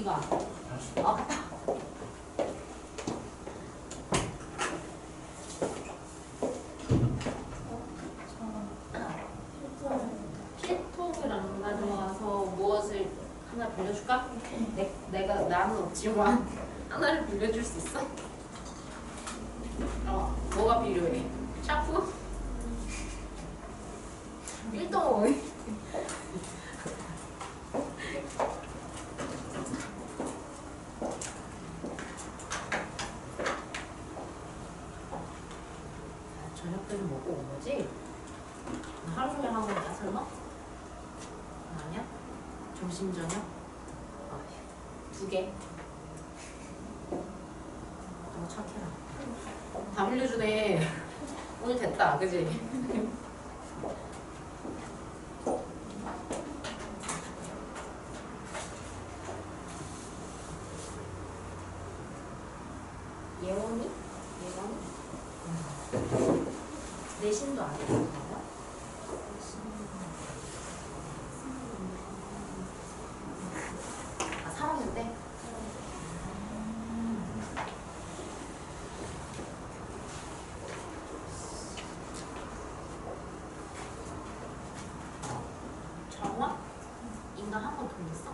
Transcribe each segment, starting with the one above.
네가. 필통을 안 가져와서 무엇을 하나 빌려줄까? 나는 없지만 하나를 빌려줄 수 있어? 뭐가 필요해? 샤프? 일동 저녁때는 먹고 온 거지? 하루 종일 하고 있냐 설마? 아니야? 점심 저녁? 2개. 너무 착해라. 다 빌려주네. 오늘 됐다, 그지? 예원이? 내신도 안 했어요? 아, 3학년 때? 정화? 인강 한 번 더 있어?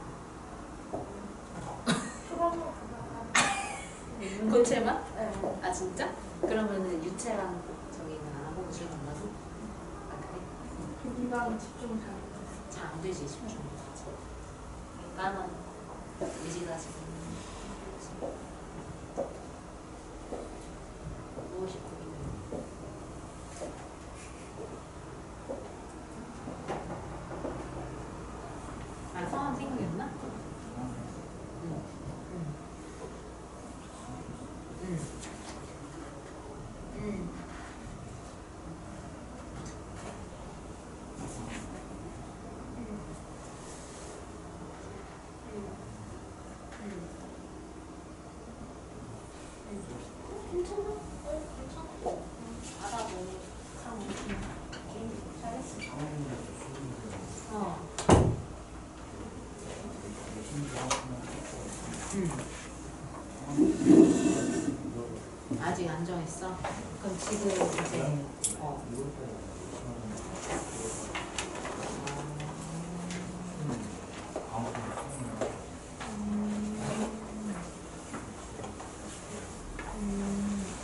고체만? 네. 아 진짜? 그러면은 유체랑 저기는 안 하고 무술 건가서? 아 그래? 인강 집중 잘 안 되지 집중. 인간은 의지가 지금 무엇이 보이는? 아 상황 생각했나? 아직 안 정했어? 그럼 지금 이제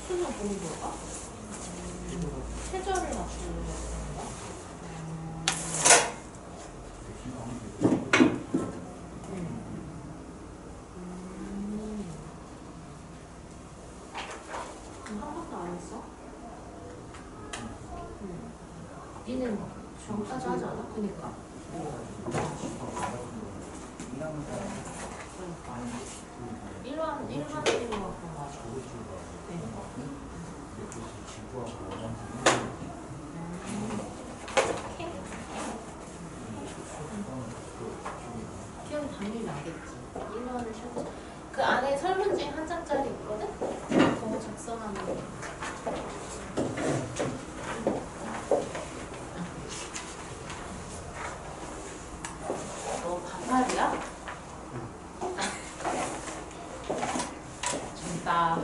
수능 보는 걸까? 최저를 맞추는 건가? 그럼 한 번도 안 했어? 니는 중까지 하지 않아? 그니까. 일반인으로 그런 거 하죠. 기억이 당연히 나겠지. 1년을 쉬었지. 그 안에 설문지 한 장짜리 있거든? 그거 작성하는 거. 너 반팔이야? 준다.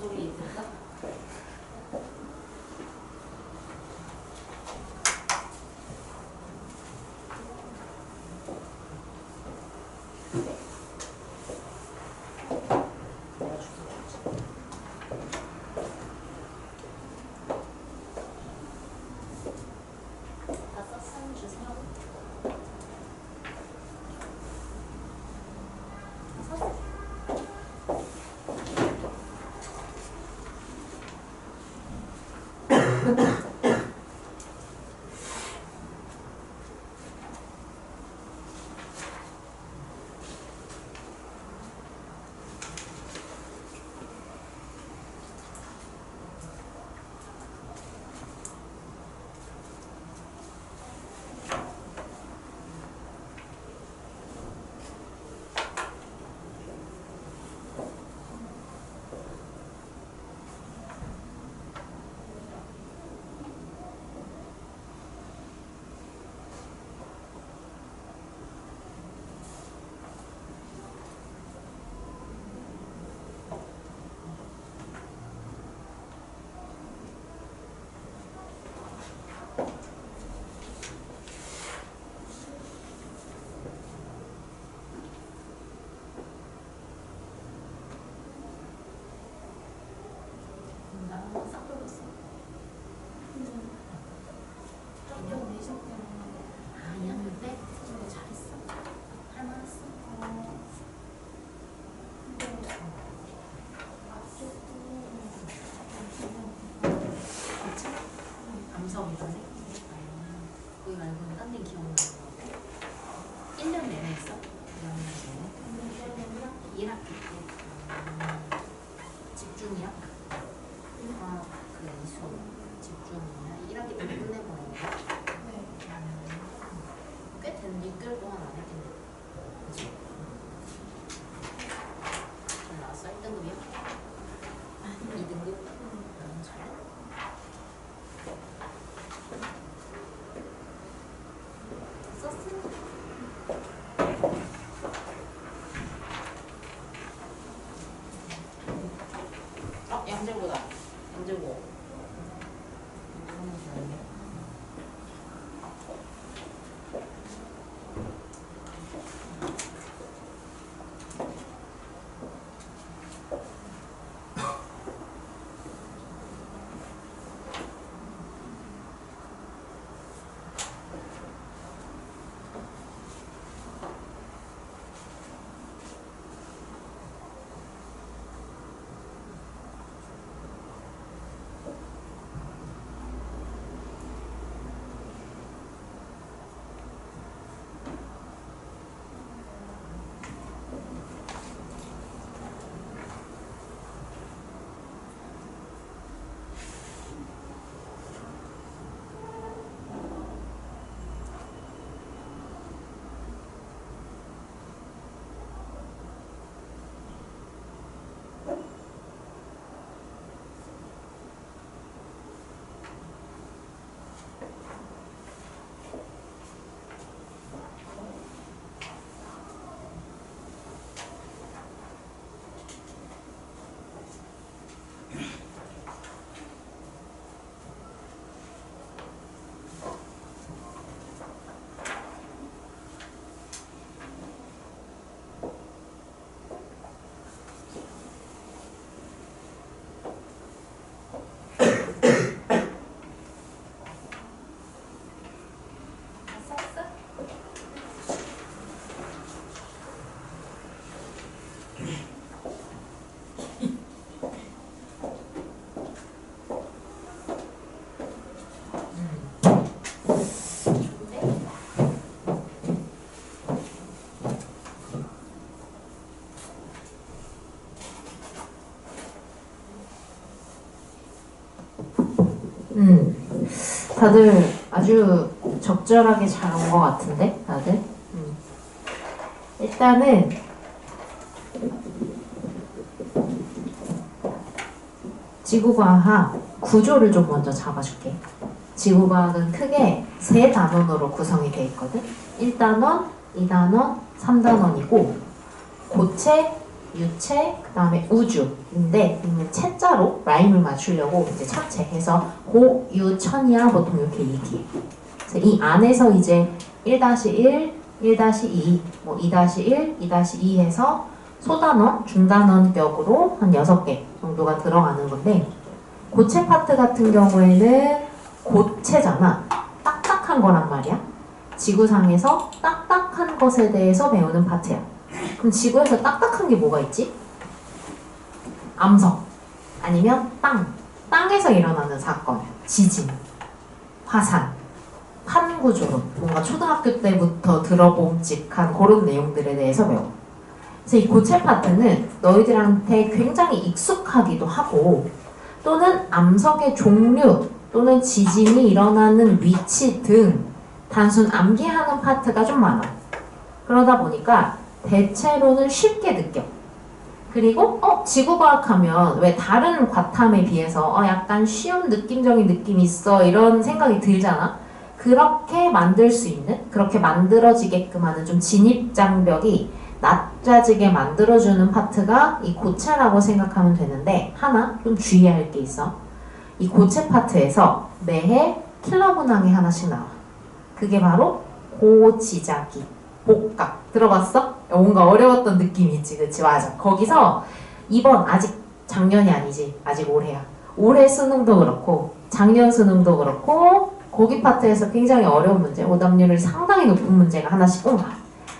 소리 들까? 내가 주소 줬지. 다 썼으면 주세요. 다 썼어. 나는 싹 돌렸어. 아, 2학년 때? 잘했어. 할만했어. 괜찮아? 암석이라네? 거기 말고는 딴 데 기억나는 거 같아. 1년 내내 했어? 2학년 전에? 1학기 때? 집중이야? 아, 그래, 수업 집중이야? 1학기 때 끝내보낸 거야? 네. 꽤 된 6개월 동안 안 했겠네. 그치? 잘 나왔어? 1등급이야? 2등급? 잘해? 썼어? 양재고다. 양재고. 다들 아주 적절하게 잘 온 것 같은데, 다들? 일단은 지구과학 구조를 좀 먼저 잡아줄게. 지구과학은 크게 세 단원으로 구성이 되어 있거든. 1단원, 2단원, 3단원이고 고체, 유체, 그 다음에 우주인데 이는 채자로 라임을 맞추려고 이제 천체 해서 고유천이야 보통 이렇게 얘기해. 그래서 이 안에서 이제 1-1, 1-2, 뭐 2-1, 2-2 해서 소단원, 중단원격으로 한 6개 정도가 들어가는 건데 고체 파트 같은 경우에는 고체잖아. 딱딱한 거란 말이야. 지구상에서 딱딱한 것에 대해서 배우는 파트야. 그럼 지구에서 딱딱한 게 뭐가 있지? 암석 아니면 땅. 땅에서 일어나는 사건, 지진, 화산, 판구조론, 뭔가 초등학교 때부터 들어봄직한 그런 내용들에 대해서 배워. 그래서 이 고체 파트는 너희들한테 굉장히 익숙하기도 하고 또는 암석의 종류 또는 지진이 일어나는 위치 등 단순 암기하는 파트가 좀 많아. 그러다 보니까 대체로는 쉽게 느껴. 그리고 지구과학 하면 왜 다른 과탐에 비해서 약간 쉬운 느낌적인 느낌이 있어 이런 생각이 들잖아. 그렇게 만들 수 있는, 그렇게 만들어지게끔 하는 좀 진입장벽이 낮아지게 만들어주는 파트가 이 고체라고 생각하면 되는데 하나 좀 주의할 게 있어. 이 고체 파트에서 매해 킬러 문항이 하나씩 나와. 그게 바로 고지자기, 복각. 들어봤어? 뭔가 어려웠던 느낌이 있지, 그치? 맞아. 거기서 이번 아직 작년이 아니지, 아직 올해야. 올해 수능도 그렇고 작년 수능도 그렇고 거기 파트에서 굉장히 어려운 문제, 오답률이 상당히 높은 문제가 하나씩 꼭 나와.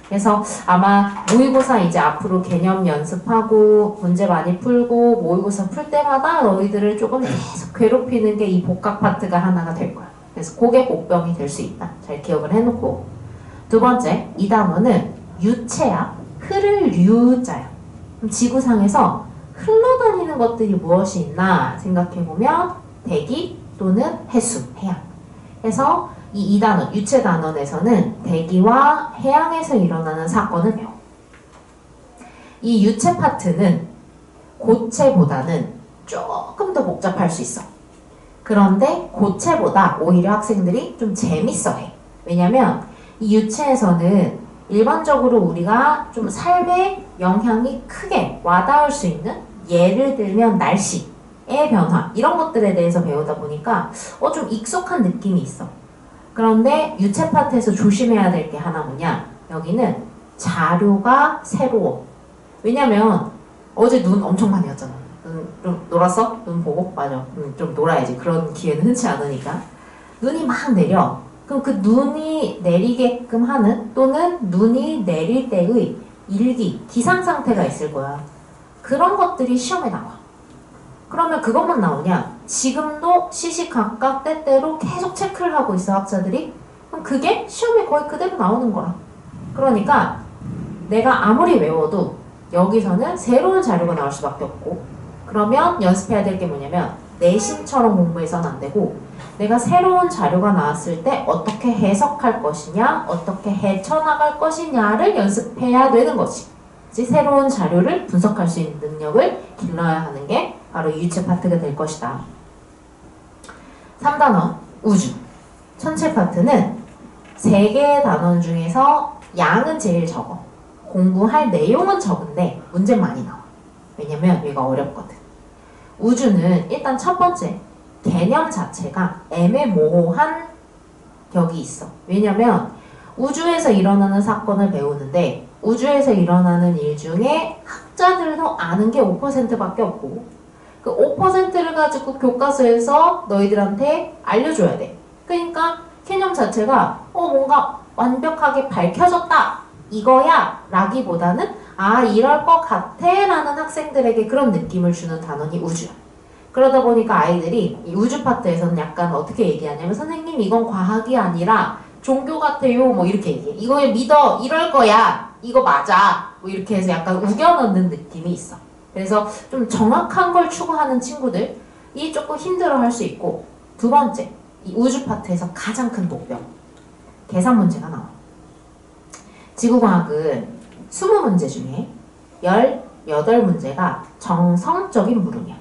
그래서 아마 모의고사 이제 앞으로 개념 연습하고 문제 많이 풀고 모의고사 풀 때마다 너희들을 조금 계속 괴롭히는 게 이 복각 파트가 하나가 될 거야. 그래서 그게 복병이 될 수 있다. 잘 기억을 해놓고. 두 번째, 이 단어는 유체야. 흐를 유자야. 그럼 지구상에서 흘러다니는 것들이 무엇이 있나 생각해보면 대기 또는 해수, 해양. 그래서 이 단원, 유체 단원에서는 대기와 해양에서 일어나는 사건을 배워. 이 유체 파트는 고체보다는 조금 더 복잡할 수 있어. 그런데 고체보다 오히려 학생들이 좀 재밌어해. 왜냐면 이 유체에서는 일반적으로 우리가 좀 삶에 영향이 크게 와닿을 수 있는, 예를 들면 날씨의 변화 이런 것들에 대해서 배우다 보니까 좀 익숙한 느낌이 있어. 그런데 유체 파트에서 조심해야 될 게 하나 뭐냐, 여기는 자료가 새로워. 왜냐면 어제 눈 엄청 많이 왔잖아. 좀 놀았어? 눈 보고? 맞아. 좀 놀아야지. 그런 기회는 흔치 않으니까. 눈이 막 내려. 그럼 그 눈이 내리게끔 하는 또는 눈이 내릴 때의 일기, 기상 상태가 있을 거야. 그런 것들이 시험에 나와. 그러면 그것만 나오냐? 지금도 시시각각 때때로 계속 체크를 하고 있어, 학자들이. 그럼 그게 시험에 거의 그대로 나오는 거야. 그러니까 내가 아무리 외워도 여기서는 새로운 자료가 나올 수밖에 없고, 그러면 연습해야 될 게 뭐냐면 내신처럼 공부해서는 안 되고 내가 새로운 자료가 나왔을 때 어떻게 해석할 것이냐, 어떻게 헤쳐나갈 것이냐를 연습해야 되는 거지. 새로운 자료를 분석할 수 있는 능력을 길러야 하는 게 바로 유체 파트가 될 것이다. 3단원 우주. 천체 파트는 3개의 단원 중에서 양은 제일 적어. 공부할 내용은 적은데 문제는 많이 나와. 왜냐면 얘가 어렵거든. 우주는 일단 첫 번째 개념 자체가 애매모호한 격이 있어. 왜냐면 우주에서 일어나는 사건을 배우는데 우주에서 일어나는 일 중에 학자들도 아는 게 5%밖에 없고 그 5%를 가지고 교과서에서 너희들한테 알려줘야 돼. 그러니까 개념 자체가 뭔가 완벽하게 밝혀졌다 이거야 라기보다는 이럴 것 같아 라는 학생들에게 그런 느낌을 주는 단원이 우주야. 그러다 보니까 아이들이 이 우주 파트에서는 약간 어떻게 얘기하냐면 선생님 이건 과학이 아니라 종교 같아요 뭐 이렇게 얘기해. 이거에 믿어 이럴 거야 이거 맞아 뭐 이렇게 해서 약간 우겨넣는 느낌이 있어. 그래서 좀 정확한 걸 추구하는 친구들이 조금 힘들어할 수 있고, 두 번째 이 우주 파트에서 가장 큰 복병 계산 문제가 나와. 지구과학은 20문제 중에 18문제가 정성적인 물음이야.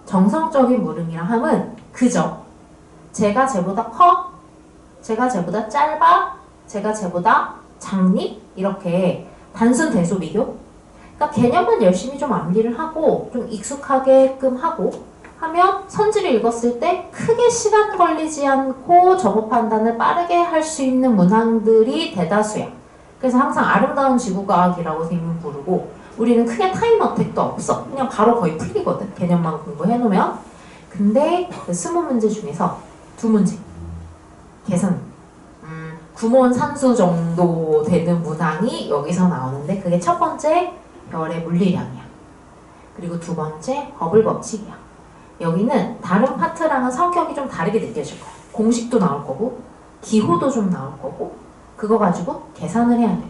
정성적인 물음이라 함은 그저 제가 쟤보다 커? 제가 쟤보다 짧아? 제가 쟤보다 장립? 이렇게 단순 대소 비교? 그러니까 개념은 열심히 좀 암기를 하고 좀 익숙하게끔 하고 하면 선지를 읽었을 때 크게 시간 걸리지 않고 정보 판단을 빠르게 할 수 있는 문항들이 대다수야. 그래서 항상 아름다운 지구과학이라고 선생님은 부르고 우리는 크게 타임 어택도 없어. 그냥 바로 거의 풀리거든. 개념만 공부해놓으면. 근데 그 20문제 중에서 2문제 계산 구몬 산수 정도 되는 문항이 여기서 나오는데 그게 첫 번째 별의 물리량이야. 그리고 두 번째 버블 법칙이야. 여기는 다른 파트랑은 성격이 좀 다르게 느껴질 거야. 공식도 나올 거고 기호도 좀 나올 거고 그거 가지고 계산을 해야 돼.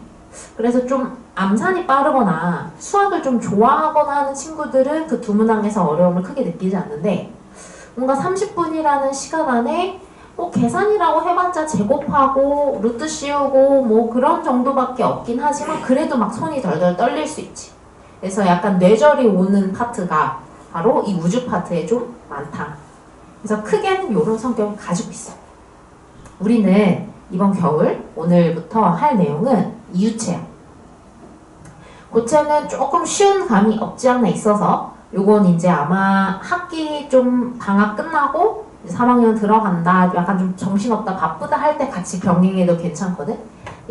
그래서 좀 암산이 빠르거나 수학을 좀 좋아하거나 하는 친구들은 그 두 문항에서 어려움을 크게 느끼지 않는데 뭔가 30분이라는 시간 안에 뭐 계산이라고 해봤자 제곱하고 루트 씌우고 뭐 그런 정도밖에 없긴 하지만 그래도 막 손이 덜덜 떨릴 수 있지. 그래서 약간 뇌절이 오는 파트가 바로 이 우주 파트에 좀 많다. 그래서 크게는 이런 성격을 가지고 있어. 우리는 이번 겨울 오늘부터 할 내용은 이유체야. 고체는 조금 쉬운 감이 없지 않아 있어서 요건 이제 아마 학기 좀 방학 끝나고 3학년 들어간다 약간 좀 정신없다 바쁘다 할 때 같이 병행해도 괜찮거든.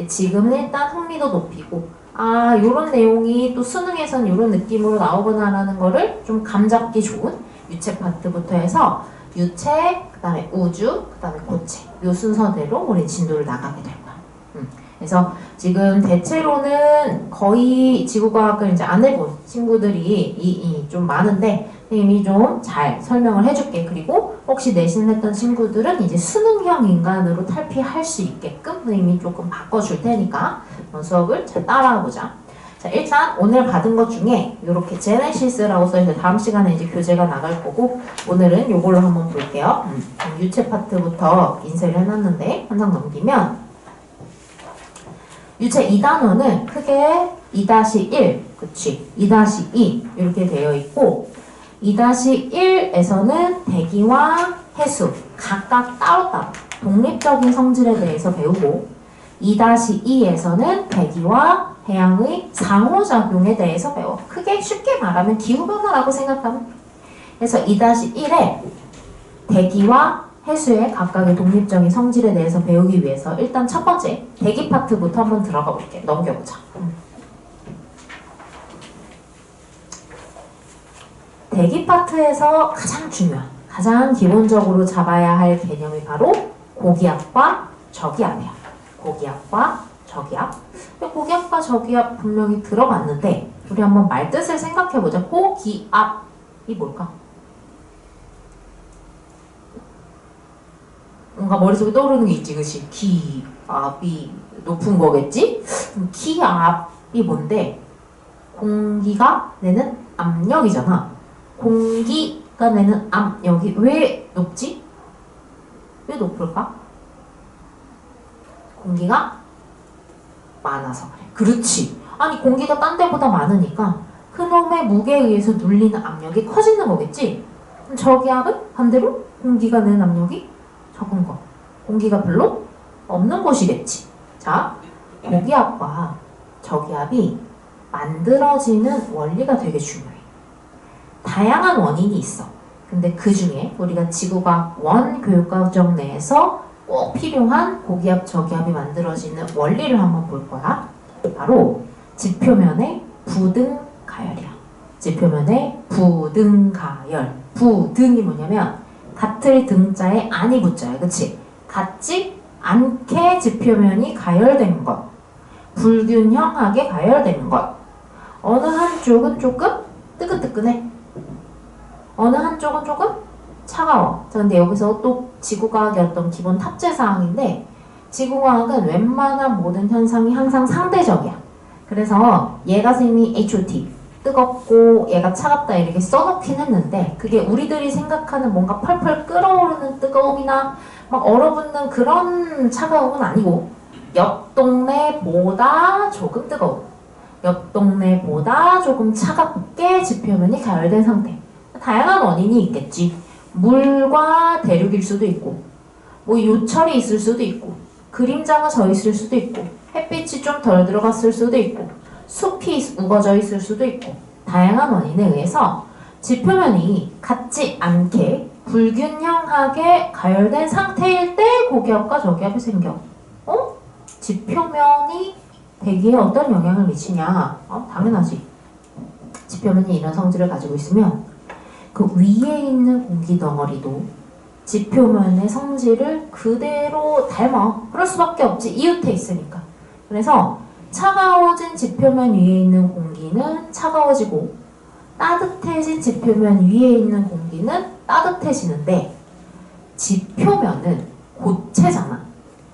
지금은 일단 흥미도 높이고 아 요런 내용이 또 수능에선 요런 느낌으로 나오구나 라는 거를 좀 감잡기 좋은 유체 파트부터 해서 유체, 그 다음에 우주, 그 다음에 고체 요 순서대로 우리 진도를 나가게 될 거야. 그래서 지금 대체로는 거의 지구과학을 이제 안 해본 친구들이 좀 많은데 선생님이 좀 잘 설명을 해줄게. 그리고 혹시 내신을 했던 친구들은 이제 수능형 인간으로 탈피할 수 있게끔 선생님이 조금 바꿔줄 테니까 수업을 잘 따라가보자. 자, 일단 오늘 받은 것 중에 이렇게 제네시스라고 써있어요. 다음 시간에 이제 교재가 나갈 거고 오늘은 이걸로 한번 볼게요. 유체 파트부터 인쇄를 해놨는데 한 장 넘기면 유체 2단원은 크게 2-1, 그치? 2-2 이렇게 되어 있고 2-1에서는 대기와 해수 각각 따로따로 독립적인 성질에 대해서 배우고 2-2에서는 대기와 해양의 상호작용에 대해서 배워. 크게 쉽게 말하면 기후변화라고 생각하면 그래서 2-1에 대기와 해수의 각각의 독립적인 성질에 대해서 배우기 위해서 일단 첫 번째 대기 파트부터 한번 들어가 볼게. 넘겨보자. 대기 파트에서 가장 중요한, 가장 기본적으로 잡아야 할 개념이 바로 고기압과 저기압이야. 고기압과 저기압. 고기압과 저기압 분명히 들어봤는데 우리 한번 말뜻을 생각해보자. 고기압이 뭘까? 뭔가 머릿속에 떠오르는 게 있지, 그치? 기압이 높은 거겠지? 그럼 기압이 뭔데? 공기가 내는 압력이잖아. 공기가 내는 압력이 왜 높지? 왜 높을까? 공기가 많아서 그래. 그렇지. 아니 공기가 딴 데보다 많으니까 그놈의 무게에 의해서 눌리는 압력이 커지는 거겠지? 그럼 저기압은 반대로 공기가 내는 압력이 적은 거. 공기가 별로 없는 곳이겠지. 자, 고기압과 저기압이 만들어지는 원리가 되게 중요해. 다양한 원인이 있어. 근데 그 중에 우리가 지구과학 원 교육과정 내에서 꼭 필요한 고기압, 저기압이 만들어지는 원리를 한번 볼 거야. 바로 지표면의 부등가열이야. 지표면의 부등가열. 부등이 뭐냐면 같을 등자에 안이 붙자야. 그치? 같지 않게 지표면이 가열된 것. 불균형하게 가열되는 것. 어느 한쪽은 조금 뜨끈뜨끈해. 어느 한쪽은 조금 차가워. 자, 근데 여기서 또 지구과학의 어떤 기본 탑재사항인데 지구과학은 웬만한 모든 현상이 항상 상대적이야. 그래서 얘가 선생님이 HOT 뜨겁고 얘가 차갑다 이렇게 써놓긴 했는데 그게 우리들이 생각하는 뭔가 펄펄 끓어오르는 뜨거움이나 막 얼어붙는 그런 차가움은 아니고 옆 동네보다 조금 뜨거운 옆 동네보다 조금 차갑게 지표면이 가열된 상태. 다양한 원인이 있겠지. 물과 대륙일 수도 있고 뭐 요철이 있을 수도 있고 그림자가 져 있을 수도 있고 햇빛이 좀 덜 들어갔을 수도 있고 숲이 우거져 있을 수도 있고 다양한 원인에 의해서 지표면이 같지 않게 불균형하게 가열된 상태일 때 고기압과 저기압이 생겨. 지표면이 대기에 어떤 영향을 미치냐? 당연하지. 지표면이 이런 성질을 가지고 있으면 그 위에 있는 공기 덩어리도 지표면의 성질을 그대로 닮아. 그럴 수밖에 없지. 이웃해 있으니까. 그래서 차가워진 지표면 위에 있는 공기는 차가워지고 따뜻해진 지표면 위에 있는 공기는 따뜻해지는데 지표면은 고체잖아.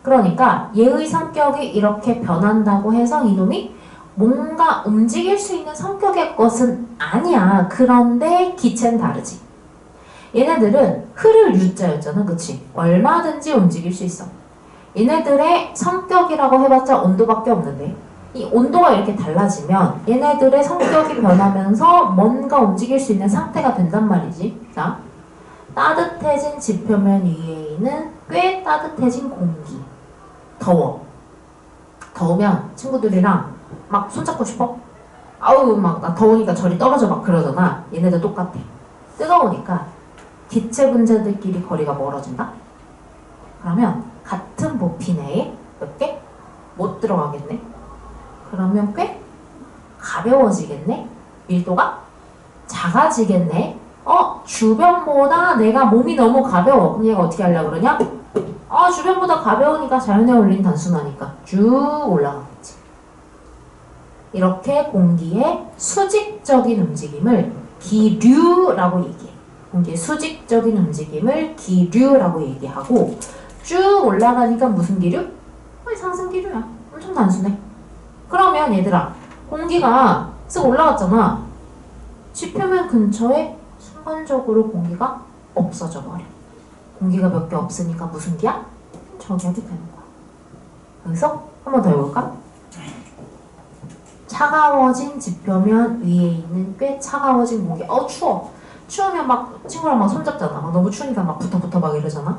그러니까 얘의 성격이 이렇게 변한다고 해서 이놈이 뭔가 움직일 수 있는 성격의 것은 아니야. 그런데 기체는 다르지. 얘네들은 흐를 유자였잖아. 그치? 얼마든지 움직일 수 있어. 얘네들의 성격이라고 해봤자 온도밖에 없는데 이 온도가 이렇게 달라지면 얘네들의 성격이 변하면서 뭔가 움직일 수 있는 상태가 된단 말이지. 자, 따뜻해진 지표면 위에 있는 꽤 따뜻해진 공기. 더워. 더우면 친구들이랑 막 손잡고 싶어? 아우 막 나 더우니까 저리 떨어져 막 그러잖아. 얘네들 똑같아. 뜨거우니까 기체 분자들끼리 거리가 멀어진다? 그러면 같은 부피 내에 몇 개? 못 들어가겠네? 그러면 꽤 가벼워지겠네? 밀도가 작아지겠네? 주변보다 내가 몸이 너무 가벼워. 그럼 얘가 어떻게 하려고 그러냐? 주변보다 가벼우니까 자연에 올린 단순하니까 쭉 올라가겠지. 이렇게 공기의 수직적인 움직임을 기류라고 얘기해. 공기의 수직적인 움직임을 기류라고 얘기하고 쭉 올라가니까 무슨 기류? 상승 기류야. 엄청 단순해. 그러면 얘들아, 공기가 쓱 올라갔잖아. 지표면 근처에 순간적으로 공기가 없어져 버려. 공기가 몇 개 없으니까 무슨 기야? 저기압이 되는 거야. 여기서 한 번 더 해볼까? 차가워진 지표면 위에 있는 꽤 차가워진 공기. 추워. 추우면 막 친구랑 막 손잡잖아. 막 너무 추우니까 막 붙어 막 이러잖아.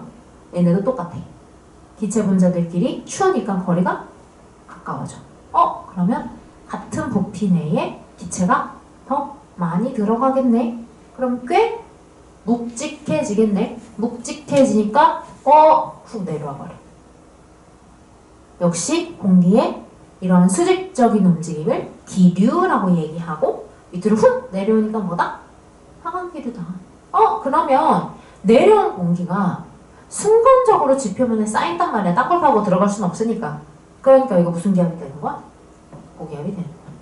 얘네도 똑같아. 기체 분자들끼리 추우니까 거리가 가까워져. 그러면 같은 부피 내에 기체가 더 많이 들어가겠네. 그럼 꽤 묵직해지겠네. 묵직해지니까 훅 내려와 버려. 역시 공기의 이런 수직적인 움직임을 기류라고 얘기하고 밑으로 훅 내려오니까 뭐다? 하강기류다. 그러면 내려온 공기가 순간적으로 지표면에 쌓인단 말이야. 땅굴 파고 들어갈 수는 없으니까. 그러니까 이거 무슨 기압이 되는 거야? 고기압이 되는 거야.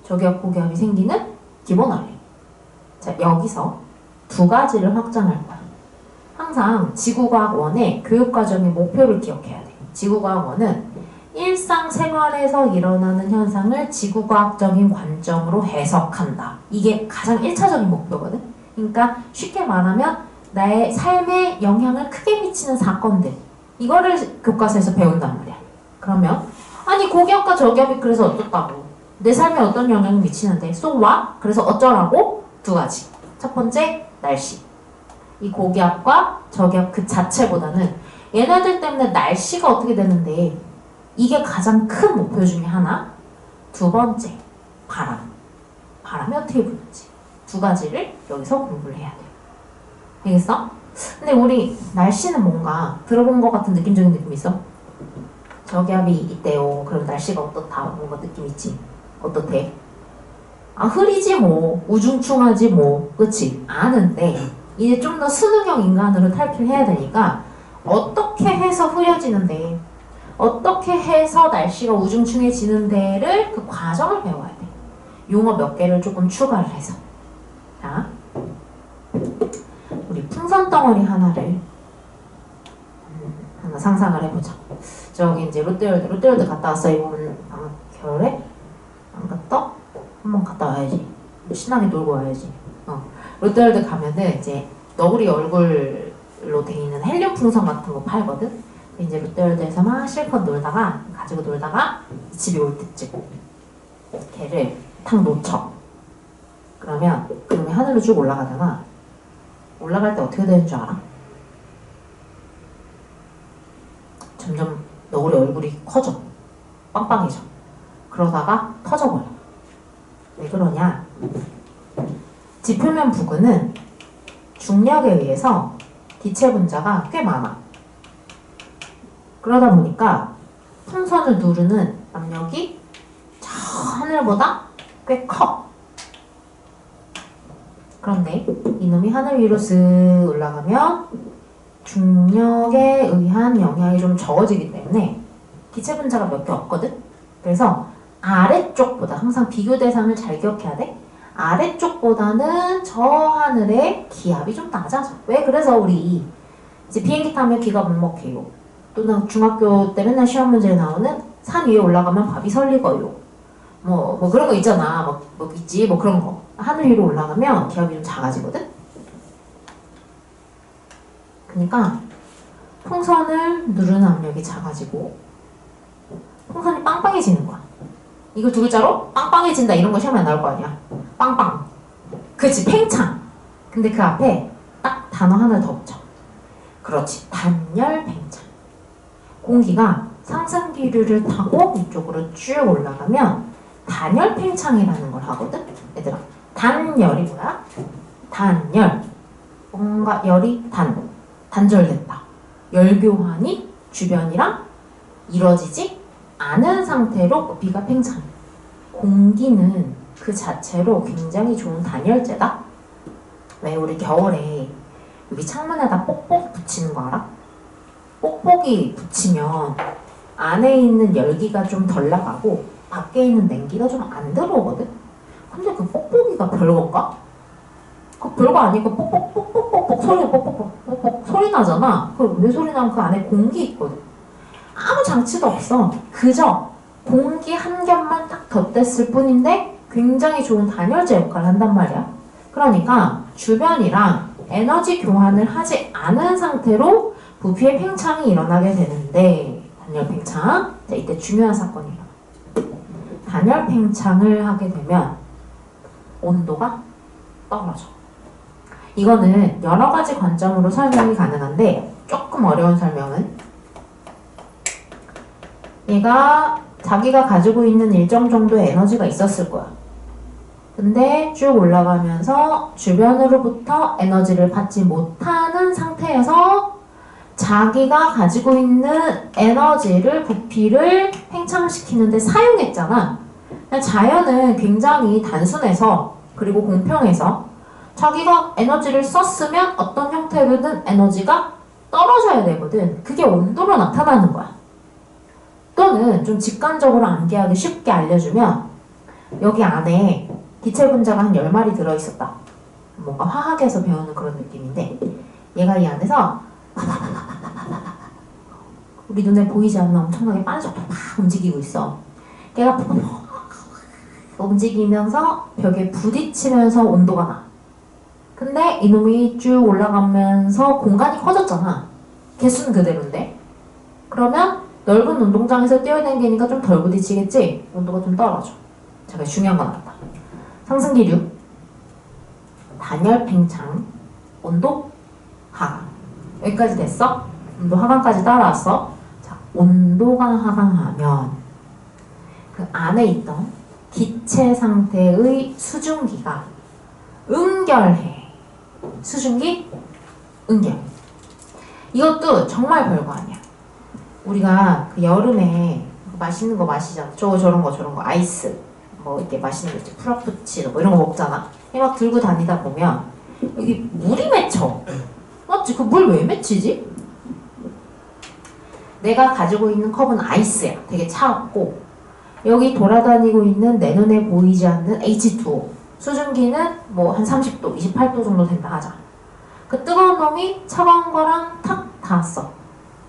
저기압 고기압이 생기는 기본 원리. 자, 여기서 두 가지를 확장할 거야. 항상 지구과학 1의 교육과정의 목표를 기억해야 돼. 지구과학 1은 일상생활에서 일어나는 현상을 지구과학적인 관점으로 해석한다. 이게 가장 1차적인 목표거든. 그러니까 쉽게 말하면 나의 삶에 영향을 크게 미치는 사건들, 이거를 교과서에서 배운단 말이야. 그러면 아니 고기압과 저기압이 그래서 어떻다고? 내 삶에 어떤 영향을 미치는데 so what? 그래서 어쩌라고? 두 가지. 첫 번째, 날씨. 이 고기압과 저기압 그 자체보다는 얘네들 때문에 날씨가 어떻게 되는데 이게 가장 큰 목표 중에 하나. 두 번째, 바람. 바람이 어떻게 부는지. 두 가지를 여기서 공부를 해야 돼요. 알겠어? 근데 우리 날씨는 뭔가 들어본 것 같은 느낌적인 느낌 있어? 저기압이 있대요. 그럼 날씨가 어떻다. 뭔가 느낌 있지? 어떻대? 흐리지 뭐. 우중충하지 뭐. 그치? 아는데 이제 좀 더 수능형 인간으로 탈피해야 되니까 어떻게 해서 흐려지는데 어떻게 해서 날씨가 우중충해지는데를 그 과정을 배워야 돼. 용어 몇 개를 조금 추가를 해서. 자, 우리 풍선 덩어리 하나를 하나 상상을 해보자. 저기 이제 롯데월드 갔다 왔어. 이번 겨울에 안 갔다? 한번 갔다 와야지. 신나게 놀고 와야지. 롯데월드 가면은 이제 너구리 얼굴로 돼 있는 헬륨 풍선 같은 거 팔거든. 이제 롯데월드에서 막 실컷 놀다가 가지고 놀다가 집에 올 때쯤 걔를 탁 놓쳐. 그러면 그놈이 하늘로 쭉 올라가잖아. 올라갈 때 어떻게 되는 줄 알아? 점점 너구리 얼굴이 커져. 빵빵해져. 그러다가 더 터져버려. 왜 그러냐? 지표면 부근은 중력에 의해서 기체 분자가 꽤 많아. 그러다 보니까 풍선을 누르는 압력이 저 하늘보다 꽤 커. 그런데 이놈이 하늘 위로 쓱 올라가면 중력에 의한 영향이 좀 적어지기 때문에 기체 분자가 몇 개 없거든? 그래서 아래쪽보다, 항상 비교 대상을 잘 기억해야 돼. 아래쪽보다는 저 하늘의 기압이 좀 낮아져. 왜? 그래서 우리 이제 비행기 타면 기가 먹먹해요. 또는 중학교 때 맨날 시험 문제에 나오는 산 위에 올라가면 밥이 설리거요. 뭐 그런 거 있잖아. 뭐 있지. 뭐 그런 거. 하늘 위로 올라가면 기압이 좀 작아지거든? 그러니까 풍선을 누르는 압력이 작아지고 풍선이 빵빵해지는 거야. 이걸 두 글자로 빵빵해진다 이런 거 시험에 안 나올 거 아니야. 빵빵. 그치, 팽창. 근데 그 앞에 딱 단어 하나 더 붙여. 그렇지, 단열 팽창. 공기가 상승기류를 타고 이쪽으로 쭉 올라가면 단열 팽창이라는 걸 하거든. 얘들아, 단열이 뭐야? 단열. 뭔가 열이 단절됐다. 열교환이 주변이랑 이루어지지 않은 상태로 공기가 팽창해. 공기는 그 자체로 굉장히 좋은 단열재다. 왜 우리 겨울에 여기 창문에다 뽁뽁 붙이는 거 알아? 뽁뽁이 붙이면 안에 있는 열기가 좀 덜 나가고 밖에 있는 냉기가 좀 안 들어오거든? 근데 그 뽁뽁이가 별건가? 그 별거 아니고 뽁뽁 소리 나잖아. 그 왜 소리 나면 그 안에 공기 있거든. 아무 장치도 없어. 그저 공기 한 겹만 딱 덧댔을 뿐인데 굉장히 좋은 단열재 역할을 한단 말이야. 그러니까 주변이랑 에너지 교환을 하지 않은 상태로 부피의 팽창이 일어나게 되는데, 단열 팽창. 자, 이때 중요한 사건이 일어나. 단열 팽창을 하게 되면 온도가 떨어져. 이거는 여러 가지 관점으로 설명이 가능한데 조금 어려운 설명은, 얘가 자기가 가지고 있는 일정 정도의 에너지가 있었을 거야. 근데 쭉 올라가면서 주변으로부터 에너지를 받지 못하는 상태에서 자기가 가지고 있는 에너지를, 부피를 팽창시키는데 사용했잖아. 자연은 굉장히 단순해서, 그리고 공평해서 자기가 에너지를 썼으면 어떤 형태로든 에너지가 떨어져야 되거든. 그게 온도로 나타나는 거야. 또는 좀 직관적으로 암기하기 쉽게 알려주면, 여기 안에 기체 분자가 한 10마리 들어있었다. 뭔가 화학에서 배우는 그런 느낌인데, 얘가 이 안에서 우리 눈에 보이지 않는 엄청나게 빠른 속도로 막 움직이고 있어. 걔가 움직이면서 벽에 부딪히면서 온도가 나. 근데 이놈이 쭉 올라가면서 공간이 커졌잖아. 개수는 그대로인데. 그러면 넓은 운동장에서 뛰어다니니까 좀 덜 부딪히겠지? 온도가 좀 떨어져. 자, 그게 중요한 건 알았다. 상승기류, 단열 팽창, 온도 하강. 여기까지 됐어? 온도 하강까지 따라왔어? 자, 온도가 하강하면 그 안에 있던 기체 상태의 수증기가 응결해. 수증기 응결. 이것도 정말 별거 아니야. 우리가 그 여름에 맛있는 거 마시잖아. 저런 거 아이스 뭐 이렇게 맛있는 거 있지. 프라푸치노 뭐 이런 거 먹잖아. 막 들고 다니다 보면 여기 물이 맺혀. 맞지? 그 물 왜 맺히지? 내가 가지고 있는 컵은 아이스야. 되게 차갑고, 여기 돌아다니고 있는 내 눈에 보이지 않는 H2O 수증기는 뭐 한 30도, 28도 정도 된다 하자. 그 뜨거운 놈이 차가운 거랑 탁 닿았어.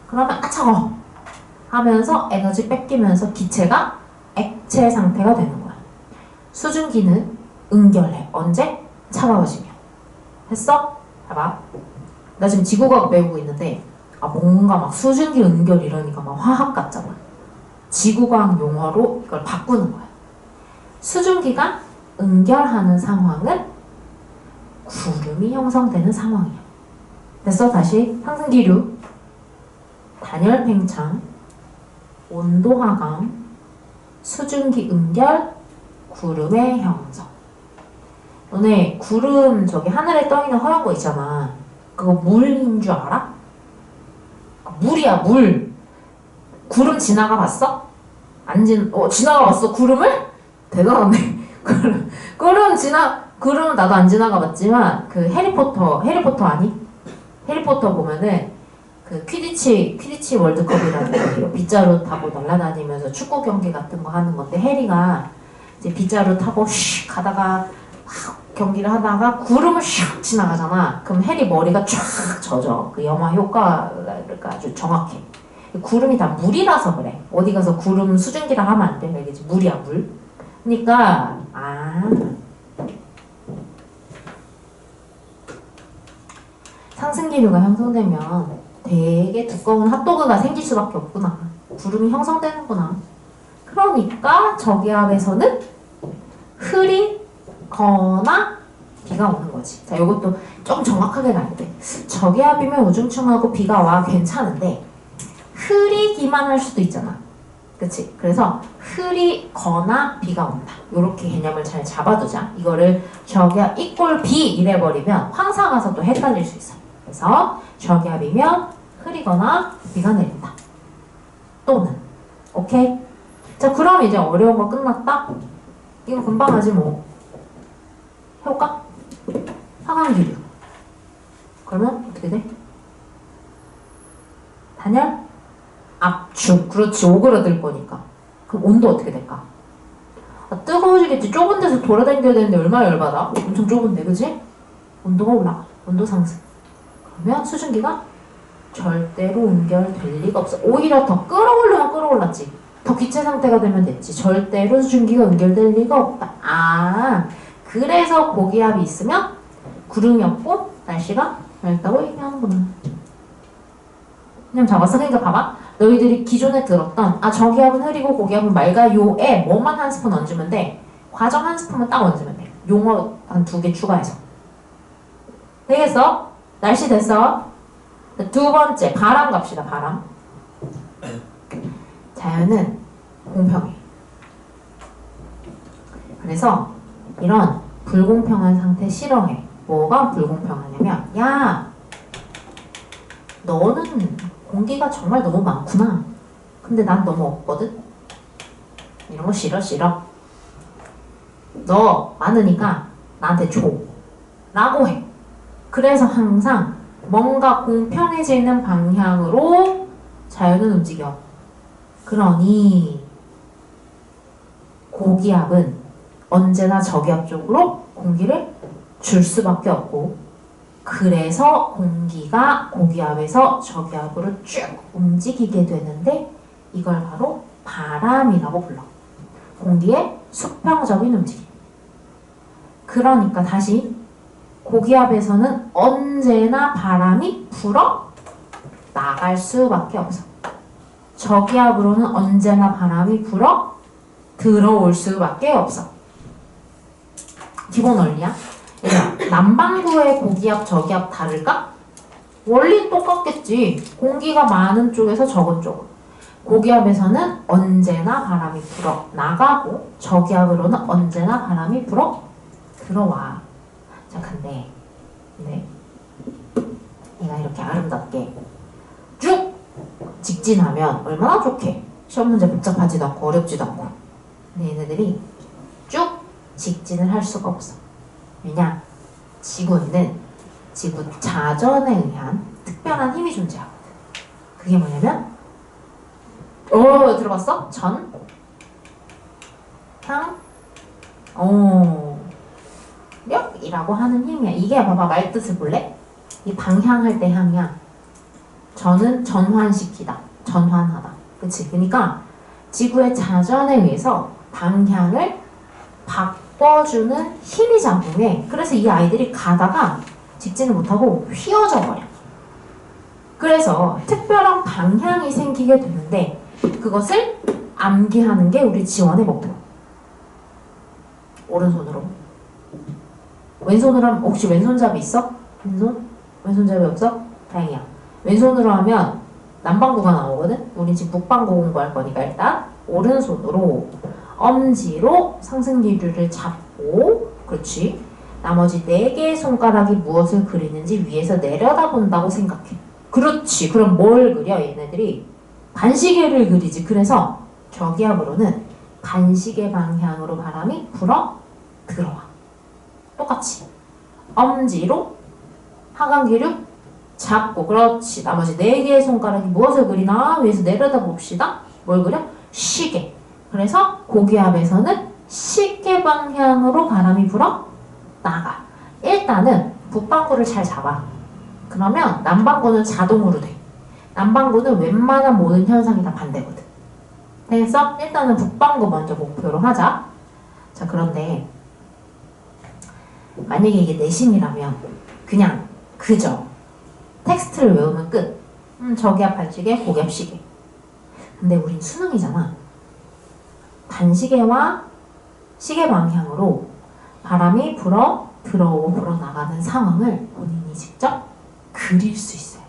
그러면 아 차가워 하면서 에너지 뺏기면서 기체가 액체 상태가 되는 거야. 수증기는 응결해. 언제? 차가워지면. 됐어? 봐봐. 나 지금 지구과학 배우고 있는데 뭔가 막 수증기 응결 이러니까 막 화학 같잖아. 지구과학 용어로 이걸 바꾸는 거야. 수증기가 응결하는 상황은 구름이 형성되는 상황이야. 됐어? 다시 상승기류, 단열 팽창, 온도 하강, 수증기 응결, 구름의 형성. 너네 구름 저기 하늘에 떠있는 허연 거 있잖아. 그거 물인 줄 알아? 물이야 물. 구름 지나가 봤어? 지나가 봤어 구름을? 대단하네. 구름 나도 안 지나가 봤지만 그 해리포터 아니? 해리포터 보면은 그 퀴디치 월드컵이라는 거 빗자루 타고 날아다니면서 축구 경기 같은 거 하는 건데 해리가 이제 빗자루 타고 슉 가다가 막 경기를 하다가 구름을 슉 지나가잖아. 그럼 해리 머리가 쫙 젖어. 그 영화 효과가 아주 정확해. 구름이 다 물이라서 그래. 어디 가서 구름 수증기라 하면 안 돼. 알겠지? 물이야 물. 그러니까 상승기류가 형성되면 되게 두꺼운 핫도그가 생길 수밖에 없구나. 구름이 형성되는구나. 그러니까 저기압에서는 흐리거나 비가 오는 거지. 자, 이것도 좀 정확하게 가야 돼. 저기압이면 우중충하고 비가 와 괜찮은데 흐리기만 할 수도 있잖아. 그치? 그래서 흐리거나 비가 온다. 이렇게 개념을 잘 잡아두자. 이거를 저기압 이꼴 비 이래버리면 황사 가서 또 헷갈릴 수 있어. 그래서 저기압이면 흐리거나 비가 내린다. 또는 오케이? 자 그럼 이제 어려운 거 끝났다? 이거 금방 하지 뭐. 해볼까? 하강기류. 그러면 어떻게 돼? 단열? 압축. 그렇지. 오그라들 거니까. 그럼 온도 어떻게 될까? 뜨거워지겠지. 좁은 데서 돌아다녀야 되는데 얼마나 열받아? 엄청 좁은데 그치? 온도가 올라가. 온도 상승. 그러면 수증기가 절대로 응결될 리가 없어. 오히려 더 끌어올리면 끌어올랐지. 더 기체 상태가 되면 됐지. 절대로 수증기가 응결될 리가 없다. 그래서 고기압이 있으면 구름이 없고 날씨가 맑다고 얘기하는구나. 그냥 잡았어. 그러니까 봐봐. 너희들이 기존에 들었던 저기압은 흐리고 고기압은 맑아요에 뭐만 한 스푼 얹으면 돼. 과정 한 스푼만 딱 얹으면 돼. 용어 한 2개 추가해서. 되겠어? 날씨 됐어? 두 번째 바람 갑시다. 바람. 자연은 공평해. 그래서 이런 불공평한 상태 싫어해. 뭐가 불공평하냐면 야 너는 공기가 정말 너무 많구나. 근데 난 너무 없거든? 이런 거 싫어. 너 많으니까 나한테 줘. 라고 해. 그래서 항상 뭔가 공평해지는 방향으로 자연은 움직여. 그러니 고기압은 언제나 저기압 쪽으로 공기를 줄 수밖에 없고 그래서 공기가 고기압에서 저기압으로 쭉 움직이게 되는데 이걸 바로 바람이라고 불러. 공기의 수평적인 움직임. 그러니까 다시 고기압에서는 언제나 바람이 불어 나갈 수밖에 없어. 저기압으로는 언제나 바람이 불어 들어올 수밖에 없어. 기본 원리야. 남반구의 고기압, 저기압 다를까? 원리 똑같겠지. 공기가 많은 쪽에서 적은 쪽으로. 고기압에서는 언제나 바람이 불어 나가고 저기압으로는 언제나 바람이 불어 들어와. 자, 근데 얘가 이렇게 아름답게 쭉 직진하면 얼마나 좋게. 시험 문제 복잡하지도 않고 어렵지도 않고. 근데 얘네들이 쭉 직진을 할 수가 없어. 왜냐? 지구에는 지구 자전에 의한 특별한 힘이 존재하거든. 그게 뭐냐면 들어봤어? 력이라고 하는 힘이야. 이게 봐봐. 말뜻을 볼래? 이 방향할 때 향이야. 전은 전환시키다. 전환하다. 그치? 그러니까 지구의 자전에 의해서 방향을 바꿔주는 힘이 작용해. 그래서 이 아이들이 가다가 직진을 못하고 휘어져 버려. 그래서 특별한 방향이 생기게 되는데 그것을 암기하는 게 우리 지원의 목표. 오른손으로. 왼손으로 하면 혹시 왼손잡이 있어? 왼손잡이 없어? 다행이야. 왼손으로 하면 남반구가 나오거든? 우리 지금 북반구 공부할 거니까 일단 오른손으로 엄지로 상승기류를 잡고, 그렇지. 나머지 4개의 손가락이 무엇을 그리는지 위에서 내려다본다고 생각해. 그렇지. 그럼 뭘 그려 얘네들이? 반시계를 그리지. 그래서 저기압으로는 반시계 방향으로 바람이 불어 들어와. 똑같이 엄지로 하강기류 잡고, 그렇지. 나머지 4개의 손가락이 무엇을 그리나 위에서 내려다봅시다. 뭘 그려? 시계. 그래서 고기압에서는 시계 방향으로 바람이 불어 나가. 일단은 북반구를 잘 잡아. 그러면 남반구는 자동으로 돼. 남반구는 웬만한 모든 현상이 다 반대거든. 그래서 일단은 북반구 먼저 목표로 하자. 자, 그런데 만약에 이게 내신이라면 그냥 그저 텍스트를 외우면 끝. 저기압 반시계, 고기압 시계. 근데 우린 수능이잖아. 반시계와 시계 방향으로 바람이 불어 들어오고 불어 나가는 상황을 본인이 직접 그릴 수 있어요.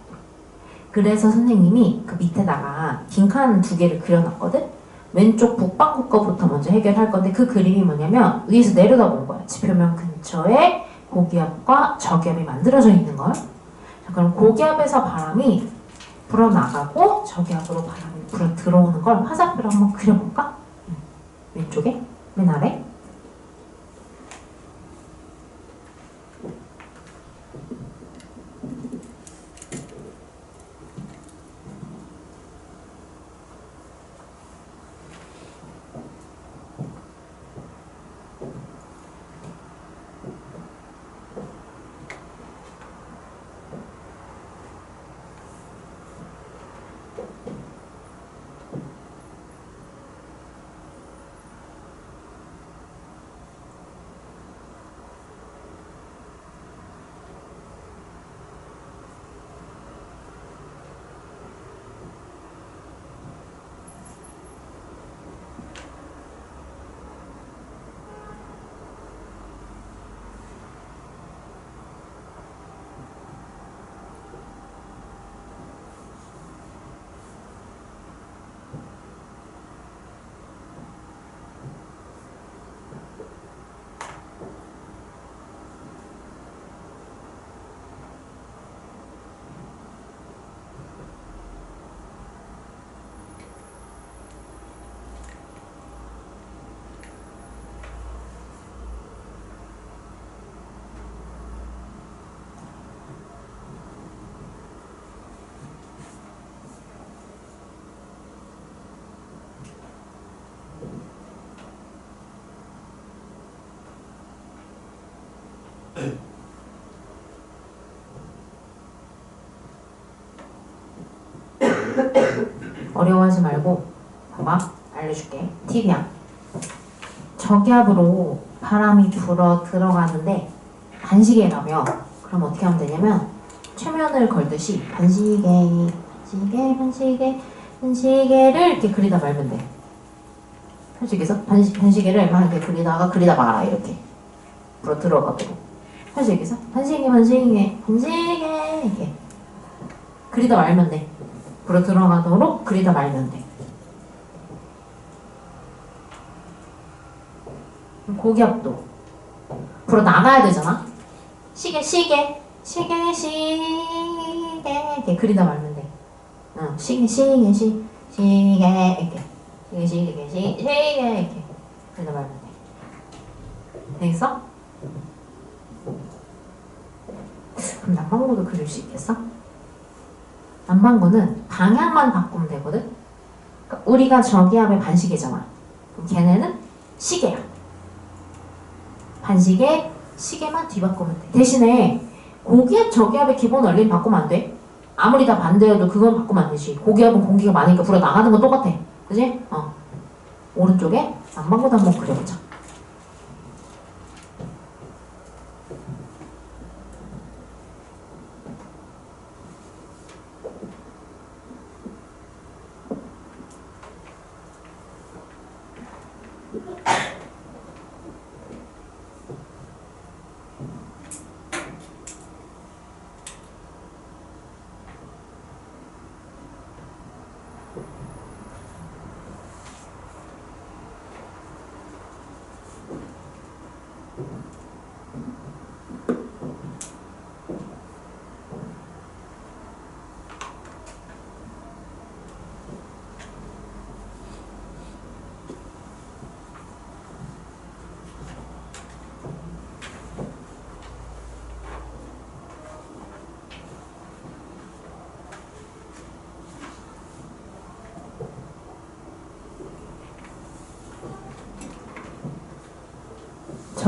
그래서 선생님이 그 밑에다가 빈칸 2개를 그려놨거든? 왼쪽 북반구 거부터 먼저 해결할 건데 그 그림이 뭐냐면 위에서 내려다본 거야. 지표면 근처에 고기압과 저기압이 만들어져 있는 걸. 자, 그럼 고기압에서 바람이 불어나가고 저기압으로 바람이 불어 들어오는 걸 화살표로 한번 그려볼까? 왼쪽에 맨 아래. 어려워하지 말고 봐봐, 알려줄게. 팁이야. 저기압으로 바람이 불어 들어가는데 반시계라며, 그럼 어떻게 하면 되냐면 최면을 걸듯이 반시계를 이렇게 그리다 말면 돼. 솔직히서 반시계를 막 이렇게 그리다 말아. 이렇게 불어 들어가도록. 솔직히서 반시계 이렇게 그리다 말면 돼. 불어 들어가도록 그리다 말면 돼. 고기압도 불어 나가야 되잖아. 시계 이렇게 그리다 말면 돼. 시계 이렇게 이렇게 그리다 말면 돼. 되겠어? 그럼 남반구도 그릴 수 있겠어? 남반구는 방향만 바꾸면 되거든? 그러니까 우리가 저기압의 반시계잖아. 그럼 걔네는 시계야. 반시계, 시계만 뒤바꾸면 돼. 대신에 고기압, 저기압의 기본 원리는 바꾸면 안 돼. 아무리 다 반대여도 그건 바꾸면 안 되지. 고기압은 공기가 많으니까 불어 나가는 건 똑같아. 그지? 오른쪽에 남반구도 한번 그려보자.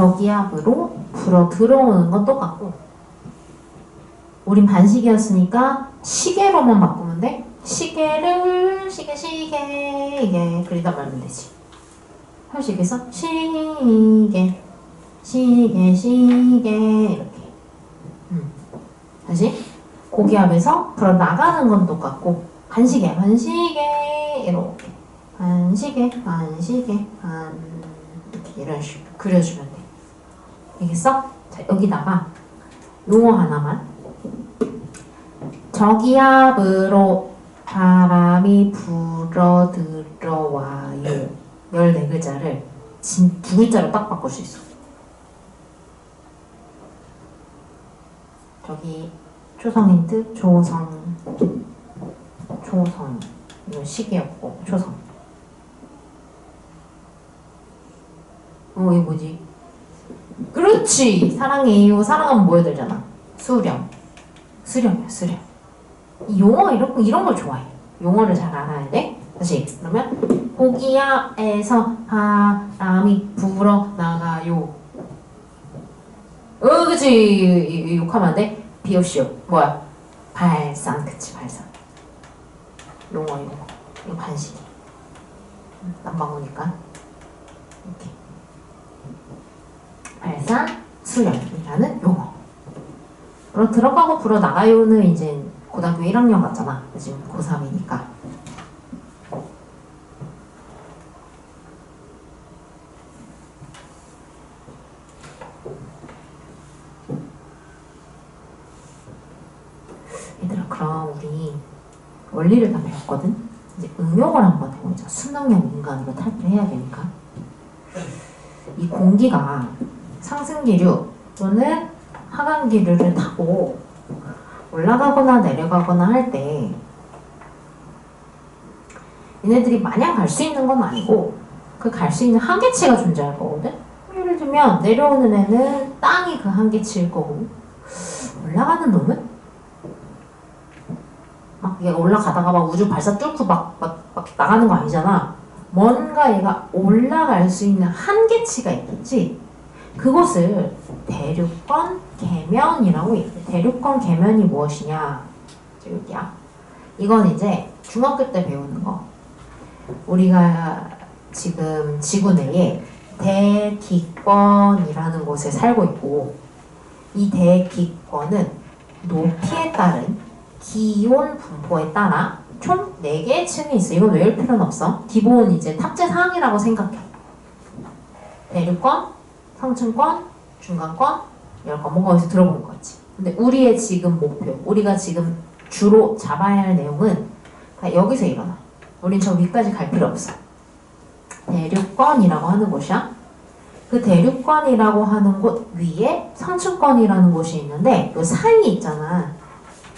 저기압으로 불어 들어오는 건 똑같고 우린 반시계였으니까 시계로만 바꾸면 돼. 시계를 시계 이게 그리다 말면 되지. 할 수 있겠어? 시계 이렇게. 다시 고기압에서 불어 나가는 건 똑같고 반시계 이렇게 반시계 이렇게 이런 식으로 그려주면 돼. 알겠어? 자, 여기다가 용어 하나만. 저기압으로 바람이 불어 들어와요. 14글자를 두 글자로 딱 바꿀 수 있어. 저기 초성 힌트, 조성 이거 시계였고 초성. 이거 뭐지? 그렇지! 사랑해요. 사랑하면 뭐 해야 되잖아? 수렴이야. 이 용어 이런 걸 좋아해. 용어를 잘 알아야 돼. 다시 그러면 고기압에서 바람이 불어나가요. 그치. 욕하면 안 돼? 비오시오. 뭐야? 발산. 그치, 발산. 용어. 이거 반시계. 난방오니까. 이렇게. 발산, 수렴이라는 용어. 불어 들어가고 불어 나가요는 이제 고등학교 1학년 같잖아. 지금 고3이니까. 얘들아, 그럼 우리 원리를 다 배웠거든? 이제 응용을 한번 해보자. 수능형 인간으로 탈피를 해야 되니까. 이 공기가 상승기류 또는 하강기류를 타고 올라가거나 내려가거나 할 때 얘네들이 마냥 갈 수 있는 건 아니고 그 갈 수 있는 한계치가 존재할 거거든? 예를 들면 내려오는 애는 땅이 그 한계치일 거고 올라가는 놈은 막 얘가 올라가다가 막 우주 발사 뚫고 막 나가는 거 아니잖아. 뭔가 얘가 올라갈 수 있는 한계치가 있겠지. 그것을 대륙권 계면이라고 얘기해. 대륙권 계면이 무엇이냐? 여기야. 이건 이제 중학교 때 배우는 거. 우리가 지금 지구 내에 대기권이라는 곳에 살고 있고 이 대기권은 높이에 따른 기온 분포에 따라 총 4개의 층이 있어. 이건 외울 필요는 없어. 기본 이제 탑재 사항이라고 생각해. 대륙권, 상층권, 중간권, 열권. 뭔가 어디서 들어본 거 같지. 근데 우리의 지금 목표, 우리가 지금 주로 잡아야 할 내용은 다 여기서 일어나. 우린 저 위까지 갈 필요 없어. 대륙권이라고 하는 곳이야. 그 대륙권이라고 하는 곳 위에 상층권이라는 곳이 있는데 그 사이에 있잖아.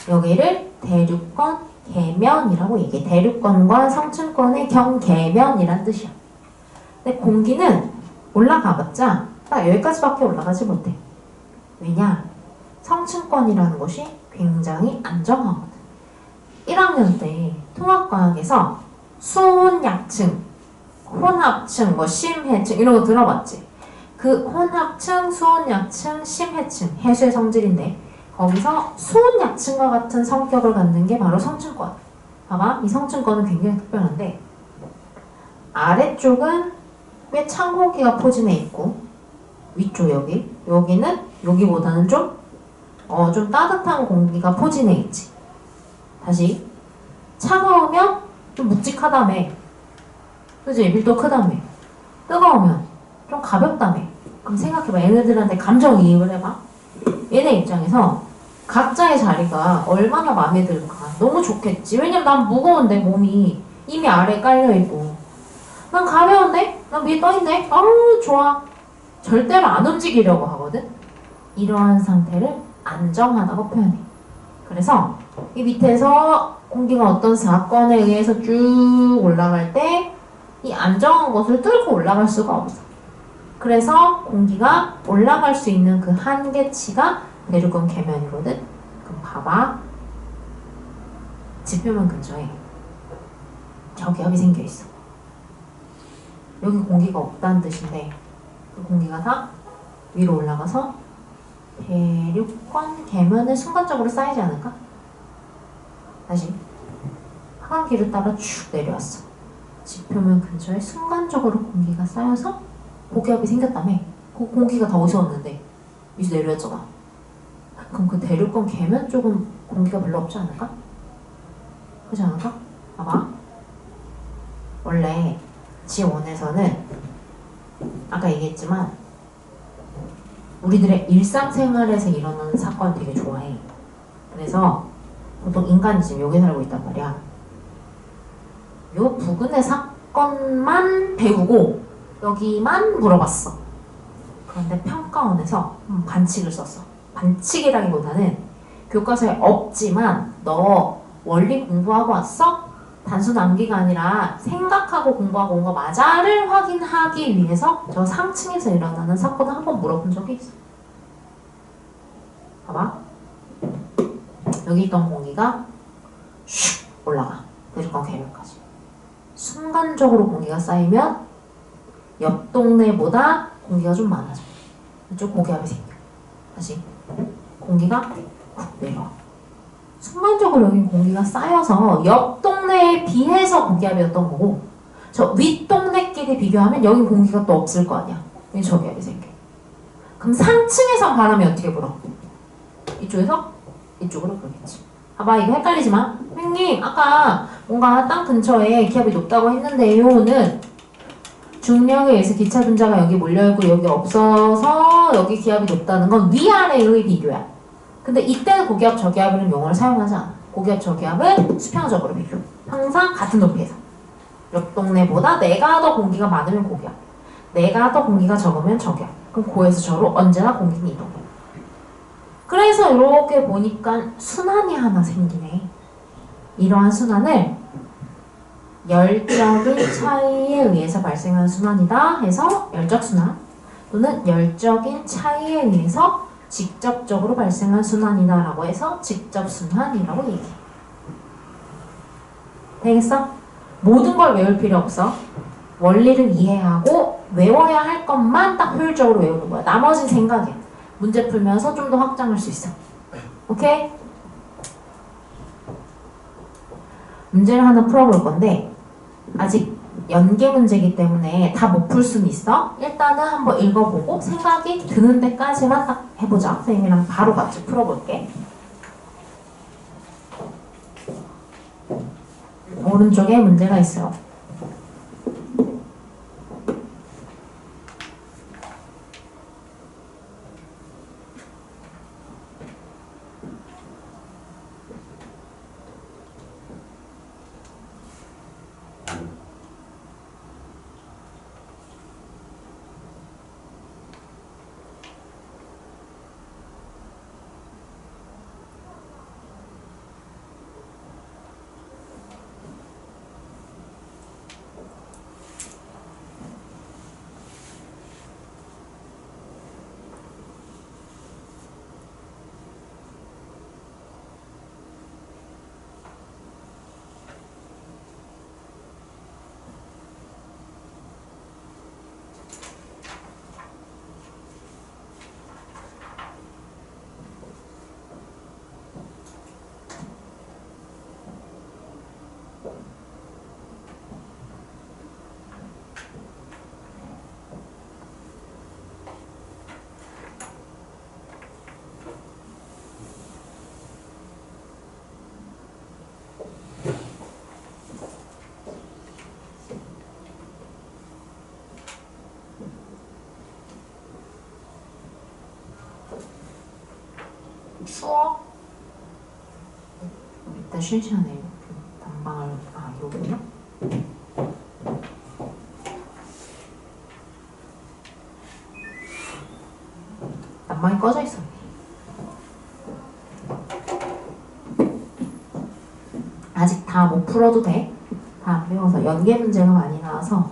여기를 대륙권 계면이라고 얘기해. 대륙권과 상층권의 경계면이란 뜻이야. 근데 공기는 올라가봤자 딱 여기까지밖에 올라가지 못해. 왜냐? 상층권이라는 곳이 굉장히 안정하거든. 1학년 때 통합과학에서 수온약층, 혼합층, 뭐 심해층 이런 거 들어봤지? 그 혼합층, 수온약층, 심해층, 해수의 성질인데 거기서 수온약층과 같은 성격을 갖는 게 바로 상층권. 봐봐, 이 상층권은 굉장히 특별한데 아래쪽은 꽤 찬 공기가 포진해 있고 위쪽 여기는 여기보다는 좀 따뜻한 공기가 포진해 있지. 다시 차가우면 좀 묵직하다며. 그치? 밀도 크다며. 뜨거우면 좀 가볍다며. 그럼 생각해봐. 얘네들한테 감정이입을 해봐. 얘네 입장에서 각자의 자리가 얼마나 마음에 들까. 너무 좋겠지. 왜냐면 난 무거운데 몸이 이미 아래에 깔려있고 난 가벼운데? 난 위에 떠있네? 아우 좋아. 절대로 안 움직이려고 하거든. 이러한 상태를 안정하다고 표현해. 그래서 이 밑에서 공기가 어떤 사건에 의해서 쭉 올라갈 때 이 안정한 것을 뚫고 올라갈 수가 없어. 그래서 공기가 올라갈 수 있는 그 한계치가 대륙권 계면이거든. 그럼 봐봐. 지표면 근처에 저기압이 생겨있어. 여기 공기가 없다는 뜻인데 그 공기가 다 위로 올라가서 대륙권 계면에 순간적으로 쌓이지 않을까? 다시 하강기를 따라 쭉 내려왔어. 지표면 근처에 순간적으로 공기가 쌓여서 고기압이 생겼다며. 그 공기가 다 어디서 왔는데 위에서 내려왔잖아. 그럼 그 대륙권 계면 쪽은 공기가 별로 없지 않을까? 그렇지 않을까? 봐봐. 원래 지원에서는 아까 얘기했지만 우리들의 일상생활에서 일어나는 사건을 되게 좋아해. 그래서 보통 인간이 지금 여기 살고 있단 말이야. 요 부근의 사건만 배우고 여기만 물어봤어. 그런데 평가원에서 반칙을 썼어. 반칙이라기보다는 교과서에 없지만 너 원리 공부하고 왔어? 단순 암기가 아니라 생각하고 공부하고 온 거 맞아를 확인하기 위해서 저 상층에서 일어나는 사건을 한번 물어본 적이 있어. 봐봐. 여기 있던 공기가 슉 올라가. 대륙간 계면까지. 순간적으로 공기가 쌓이면 옆 동네보다 공기가 좀 많아져. 이쪽 고기압이 생겨. 다시 공기가 훅 내려와. 순간적으로 여기 공기가 쌓여서 옆 동네에 비해서 고기압이었던 거고 저 윗동네끼리 비교하면 여기 공기가 또 없을 거 아니야. 여기 저기압이 생겨. 그럼 상층에서 바람이 어떻게 불어? 이쪽에서 이쪽으로 불겠지. 봐봐, 이거 헷갈리지 마. 선생님 아까 뭔가 땅 근처에 기압이 높다고 했는데요는 중력에 의해서 기차 분자가 여기 몰려있고 여기 없어서 여기 기압이 높다는 건 위아래의 비교야. 근데 이때는 고기압 저기압이라는 용어를 사용하지 않아. 고기압 저기압은 수평적으로 비교. 항상 같은 높이에서. 옆 동네보다 내가 더 공기가 많으면 고기압, 내가 더 공기가 적으면 저기압. 그럼 고에서 저로 언제나 공기는 이동해. 그래서 이렇게 보니까 순환이 하나 생기네. 이러한 순환을 열적인 차이에 의해서 발생하는 순환이다 해서 열적 순환, 또는 열적인 차이에 의해서 직접적으로 발생한 순환이다 라고 해서 직접순환이라고 얘기해. 되겠어? 모든 걸 외울 필요 없어. 원리를 이해하고 외워야 할 것만 딱 효율적으로 외우는 거야. 나머지는 생각이야. 문제 풀면서 좀 더 확장할 수 있어. 오케이? 문제를 하나 풀어볼 건데 아직 연계 문제이기 때문에 다 못 풀 수는 있어. 일단은 한번 읽어보고 생각이 드는 데까지만 딱 해보자. 선생님이랑 바로 같이 풀어볼게. 오른쪽에 문제가 있어요. 추워? 이따 쉴 시간에 단방을 이러군요. 난방이 꺼져 있어. 아직 다 못 풀어도 돼. 다 안 배워서 연계 문제가 많이 나와서.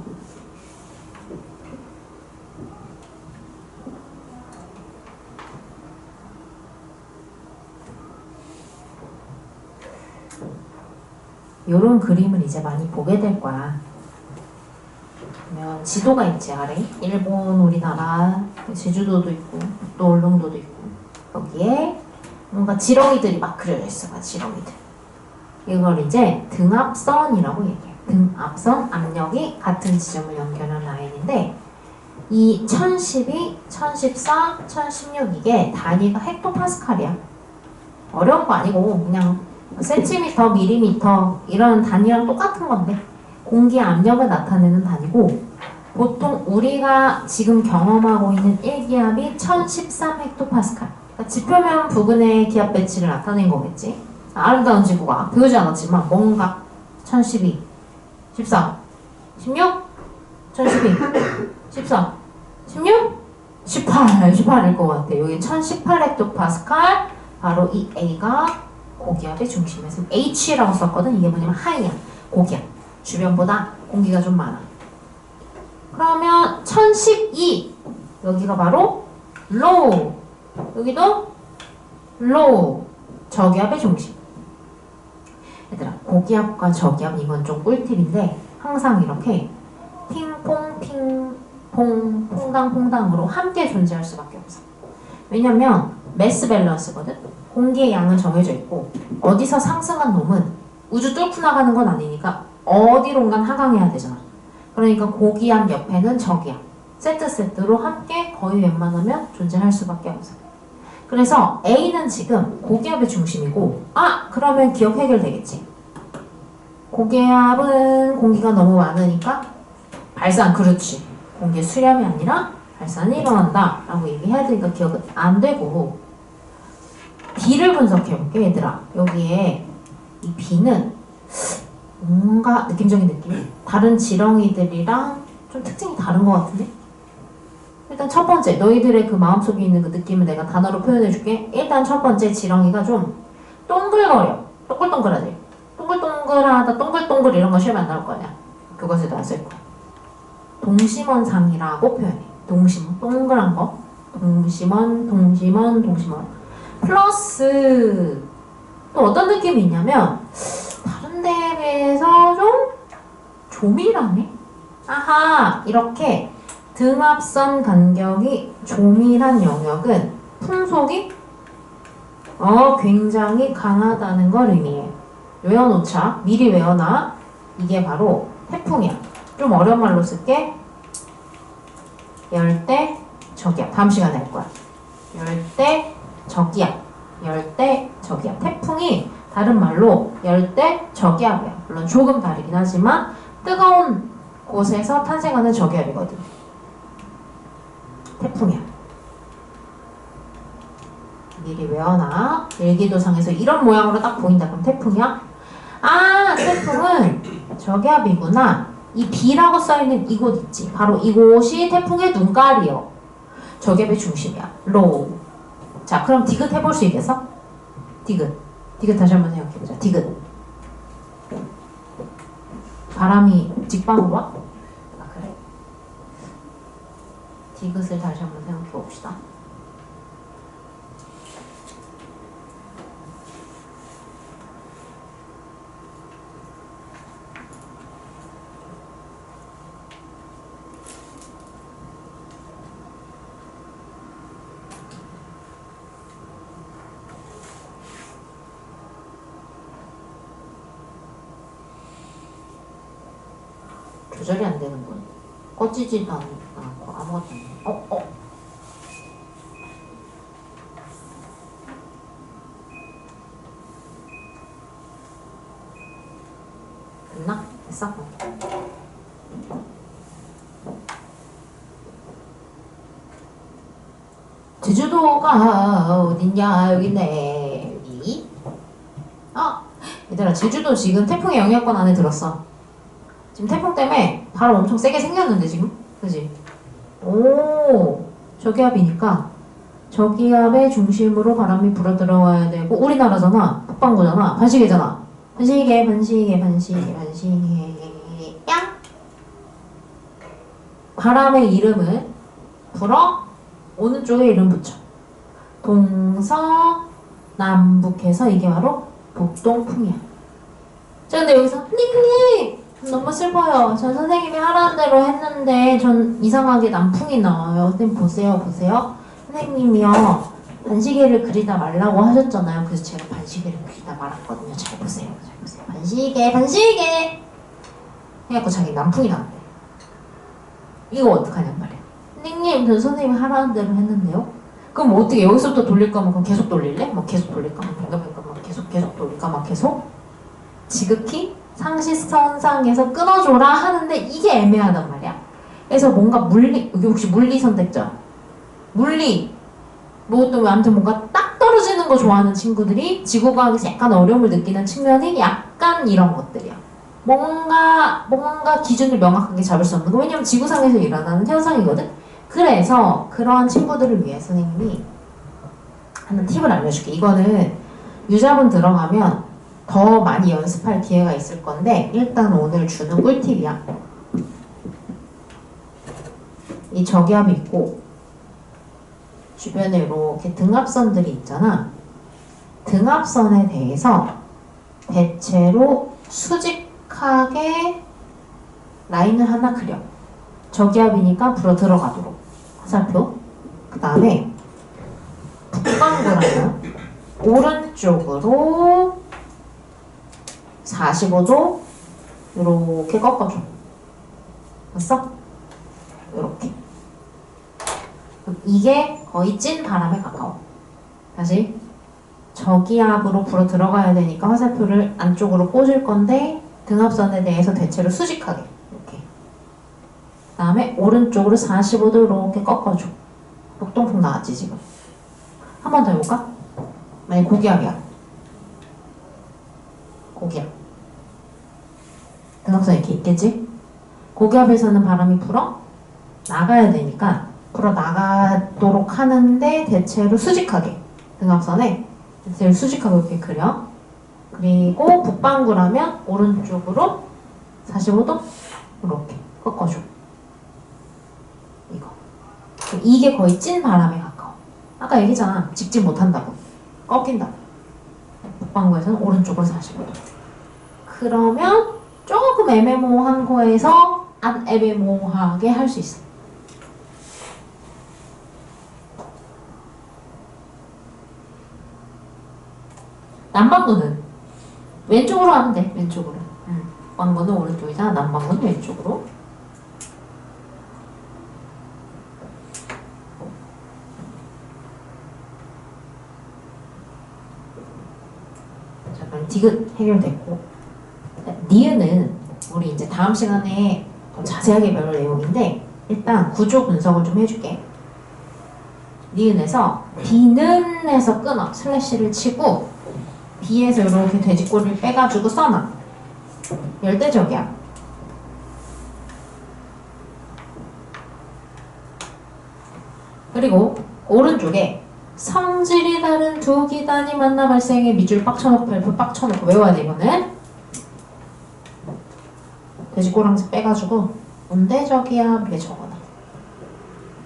요런 그림을 이제 많이 보게 될 거야. 그러면 지도가 있지, 아래. 일본, 우리나라, 제주도도 있고 또 울릉도도 있고 여기에 뭔가 지렁이들이 막 그려져 있어. 지렁이들. 이걸 이제 등압선이라고 얘기해요. 등압선, 압력이 같은 지점을 연결한 라인인데 이 1012, 1014, 1016 이게 단위가 헥토파스칼이야. 어려운 거 아니고 그냥 센티미터, 밀리미터 이런 단위랑 똑같은 건데 공기 압력을 나타내는 단위고 보통 우리가 지금 경험하고 있는 일기압이 1013 헥토파스칼. 그러니까 지표면 부근의 기압 배치를 나타낸 거겠지. 아름다운 지구가 배우지 않았지만 뭔가 1012, 14, 16, 1012, 14, 16, 18일 것 같아. 여기 1018 헥토파스칼. 바로 이 A가 고기압의 중심에서 H라고 썼거든. 이게 뭐냐면 하이야. 고기압. 주변보다 공기가 좀 많아. 그러면 1012 여기가 바로 low. 여기도 low. 저기압의 중심. 얘들아 고기압과 저기압 이건 좀 꿀팁인데 항상 이렇게 핑퐁 핑퐁 퐁당 퐁당으로 함께 존재할 수밖에 없어. 왜냐면 매스 밸런스거든. 공기의 양은 정해져 있고 어디서 상승한 놈은 우주 뚫고 나가는 건 아니니까 어디론간 하강해야 되잖아. 그러니까 고기압 옆에는 저기압 세트로 함께 거의 웬만하면 존재할 수밖에 없어. 그래서 A는 지금 고기압의 중심이고 그러면 기억 해결되겠지. 고기압은 공기가 너무 많으니까 발산. 그렇지. 공기의 수렴이 아니라 발산이 일어난다 라고 얘기해야 되니까 기억은 안 되고 B를 분석해볼게 얘들아. 여기에 이 B는 뭔가 느낌적인 느낌? 다른 지렁이들이랑 좀 특징이 다른 것 같은데? 일단 첫 번째, 너희들의 그 마음속에 있는 그 느낌을 내가 단어로 표현해줄게. 일단 첫 번째, 지렁이가 좀 동글거려. 동글동글하지? 동글동글하다, 동글동글 이런 거 시험에 안 나올 거 아니야. 교과서에도 안 쓸 거야. 동심원상이라고 표현해. 동심원, 동글한 거. 동심원. 플러스 또 어떤 느낌이 있냐면 다른 데에 비해서 좀 조밀하네? 아하, 이렇게 등압선 간격이 조밀한 영역은 풍속이 굉장히 강하다는 걸 의미해. 외워놓자. 미리 외워놔. 이게 바로 태풍이야. 좀 어려운 말로 쓸게. 열대 저기압. 다음 시간에 할 거야. 열대 저기압. 열대 저기압. 태풍이 다른 말로 열대 저기압이야. 물론 조금 다르긴 하지만 뜨거운 곳에서 탄생하는 저기압이거든. 태풍이야. 미리 외워놔. 일기도상에서 이런 모양으로 딱 보인다. 그럼 태풍이야? 태풍은 저기압이구나. 이 B라고 써있는 이곳 있지. 바로 이곳이 태풍의 눈깔이요. 저기압의 중심이야. 로우. 자, 그럼 디귿 해볼 수 있겠어? 디귿 다시 한번 생각해보자. 디귿. 바람이 직방으로 와? 그래. 디귿을 다시 한번 생각해봅시다. 조절이 안 되는군. 꺼지지도 않고 아무것도 안 돼. 됐나? 됐어? 제주도가 어딨냐? 여기 있네. 여기. 얘들아, 제주도 지금 태풍의 영향권 안에 들었어. 지금 태풍 때문에 바람 엄청 세게 생겼는데 지금? 그지? 오, 저기압이니까 저기압의 중심으로 바람이 불어들어와야 되고 우리나라잖아. 북반구잖아. 반시계잖아. 반시계 양! 바람의 이름은 불어 오는 쪽에 이름 붙여. 동서남북해서 이게 바로 북동풍이야. 자, 근데 여기서 닉 너무 슬퍼요. 전 선생님이 하라는 대로 했는데 전 이상하게 남풍이 나와요. 선생님 보세요. 선생님이요. 반시계를 그리다 말라고 하셨잖아요. 그래서 제가 반시계를 그리다 말았거든요. 잘 보세요. 반시계! 해갖고 자기 남풍이 나왔대. 이거 어떡하냔 말이야. 선생님, 전 선생님이 하라는 대로 했는데요. 그럼 뭐 어떻게 여기서부터 돌릴 거면 그럼 계속 돌릴래? 막 계속 돌릴까? 막 뱅가뱅가 막 계속 돌릴까? 막 계속? 지극히 상시선상에서 끊어줘라 하는데 이게 애매하단 말이야. 그래서 뭔가 물리, 여기 혹시 물리 선택자? 물리, 뭐 또 아무튼 뭔가 딱 떨어지는 거 좋아하는 친구들이 지구과학에서 약간 어려움을 느끼는 측면이 약간 이런 것들이야. 뭔가 기준을 명확하게 잡을 수 없는 거. 왜냐면 지구상에서 일어나는 현상이거든. 그래서 그러한 친구들을 위해 선생님이 하는 팁을 알려줄게. 이거는 유자분 들어가면 더 많이 연습할 기회가 있을 건데 일단 오늘 주는 꿀팁이야. 이 저기압이 있고 주변에 이렇게 등압선들이 있잖아. 등압선에 대해서 대체로 수직하게 라인을 하나 그려. 저기압이니까 불어 들어가도록 화살표. 그 다음에 북방구라면 오른쪽으로 45도 이렇게 꺾어줘. 됐어? 이렇게. 이게 거의 찐 바람에 가까워. 다시 저기압으로 불어 들어가야 되니까 화살표를 안쪽으로 꽂을 건데 등압선에 대해서 대체로 수직하게 이렇게. 그 다음에 오른쪽으로 45도 이렇게 꺾어줘. 복동풍 나왔지 지금. 한 번 더 해볼까? 만약 고기압이야. 고기압. 등압선 이렇게 있겠지? 고기압에서는 바람이 불어 나가야 되니까 불어 나가도록 하는데 대체로 수직하게 등압선에 대체로 수직하게 이렇게 그려. 그리고 북방구라면 오른쪽으로 45도 이렇게 꺾어줘. 이거. 이게 거의 찐 바람에 가까워. 아까 얘기했잖아. 직진 못한다고. 꺾인다고. 북방구에서는 오른쪽으로 45도. 그러면 조금 애매모호한 거에서 안 애매모호하게 할 수 있어. 남반구는 왼쪽으로 하면 돼. 왼쪽으로. 북반구는 오른쪽이잖아. 남반구는 왼쪽으로. 자, 그럼 디귿 해결됐고, 니은은 우리 이제 다음 시간에 더 자세하게 배울 내용인데 일단 구조 분석을 좀 해줄게. 니은에서 B는에서 끊어. 슬래시를 치고 B에서 이렇게 돼지꼬리를 빼가지고 써놔. 열대적이야. 그리고 오른쪽에 성질이 다른 두 기단이 만나 발생해 밑줄 빡쳐놓고 별표 빡쳐놓고 외워야 돼. 이거는 돼지꼬랑지 빼가지고 온대적이야 이렇게 적어놔.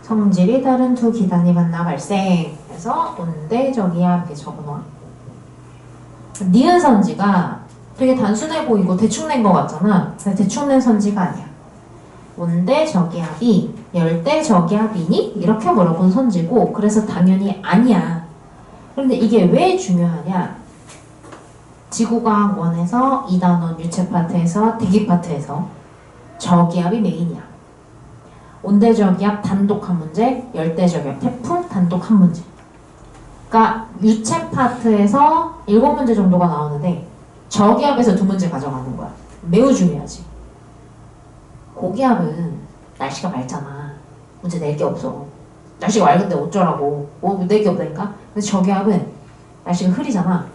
성질이 다른 두 기단이 만나 발생 해서 온대적이야 이렇게 적어놔. 니은 선지가 되게 단순해 보이고 대충 낸 것 같잖아. 근데 대충 낸 선지가 아니야. 온대저기압이 열대저기압이니? 이렇게 물어본 선지고 그래서 당연히 아니야. 그런데 이게 왜 중요하냐? 지구과학 1에서 2단원 유체 파트에서 대기 파트에서 저기압이 메인이야. 온대저기압 단독 한 문제, 열대저기압 태풍 단독 한 문제. 그러니까 유체 파트에서 7문제 정도가 나오는데 저기압에서 2문제 가져가는 거야. 매우 중요하지. 고기압은 날씨가 맑잖아. 문제 낼 게 없어. 날씨가 맑은데 어쩌라고. 뭐 낼 게 없다니까? 근데 저기압은 날씨가 흐리잖아.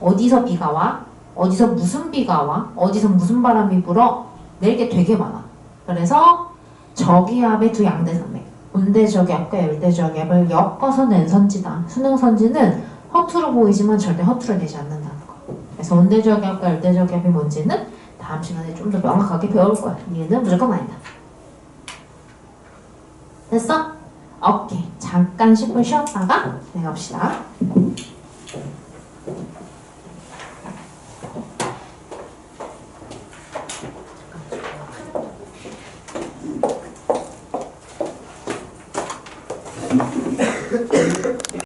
어디서 비가 와? 어디서 무슨 비가 와? 어디서 무슨 바람이 불어? 낼 게 되게 많아. 그래서 저기압의 두 양대산맥, 온대저기압과 열대저기압을 엮어서 낸 선지다. 수능 선지는 허투루 보이지만 절대 허투루 되지 않는다는 거. 그래서 온대저기압과 열대저기압이 뭔지는 다음 시간에 좀 더 명확하게 배울 거야. 얘는 무조건 아니다. 됐어? 오케이. 잠깐 10분 쉬었다가 내려갑시다.